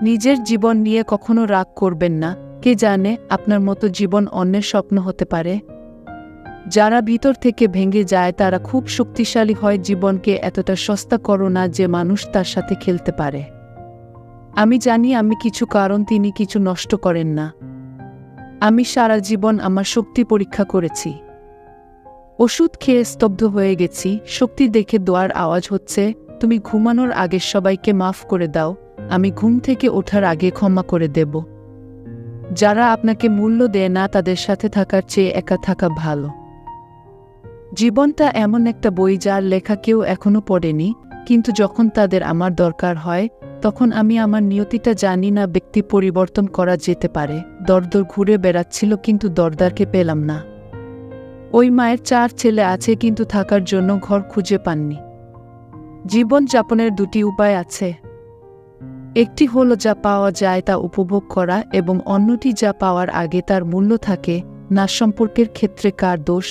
নিজের জীবন নিয়ে কখনো রাগ করবেন না, কে জানে আপনার মতো জীবন অন্যের স্বপ্ন হতে পারে। যারা ভিতর থেকে ভেঙে যায় তারা খুব শক্তিশালী হয়। জীবনকে এতটা সস্তা করো না যে মানুষ তার সাথে খেলতে পারে। আমি জানি আমি কিছু, কারণ তিনি কিছু নষ্ট করেন না। আমি সারা জীবন আমার শক্তি পরীক্ষা করেছি। ওষুধ খেয়ে স্তব্ধ হয়ে গেছি, শক্তি দেখে দোয়ার আওয়াজ হচ্ছে, তুমি ঘুমানোর আগে সবাইকে মাফ করে দাও, আমি ঘুম থেকে ওঠার আগে ক্ষমা করে দেব। যারা আপনাকে মূল্য দেয় না তাদের সাথে থাকার চেয়ে একা থাকা ভালো। জীবনটা এমন একটা বই যার লেখা কেউ এখনো পড়েনি, কিন্তু যখন তাদের আমার দরকার হয় তখন আমি আমার নিয়তিটা জানি না। ব্যক্তি পরিবর্তন করা যেতে পারে। দরদর ঘুরে বেড়াচ্ছিল কিন্তু দরদারকে পেলাম না। ওই মায়ের 4 ছেলে আছে কিন্তু থাকার জন্য ঘর খুঁজে পাননি। জীবন যাপনের 2টি উপায় আছে। একটি হলো যা পাওয়া যায় তা উপভোগ করা, এবং অন্যটি যা পাওয়ার আগে তার মূল্য থাকে না। সম্পর্কের ক্ষেত্রে কার দোষ?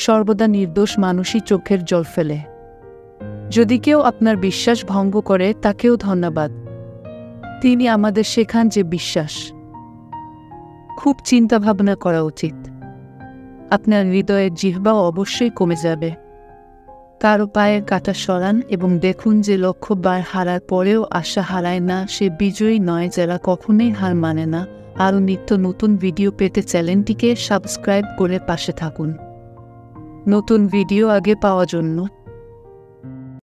সর্বদা নির্দোষ মানুষই চোখের জল ফেলে। যদি কেউ আপনার বিশ্বাস ভঙ্গ করে তাকেও ধন্যবাদ। তিনি আমাদের শেখান যে বিশ্বাস খুব চিন্তাভাবনা করা উচিত। আপনার হৃদয়ের জিহ্বাও অবশ্যই কমে যাবে। কারো পায়ের কাঁটা সরান এবং দেখুন যে লক্ষ্যবার হারার পরেও আশা হারায় না, সে বিজয়ী নয়। যারা কখনোই হার মানে না। আরও নিত্য নতুন ভিডিও পেতে চ্যানেলটিকে সাবস্ক্রাইব করে পাশে থাকুন। নতুন ভিডিও আগে পাওয়ার জন্য।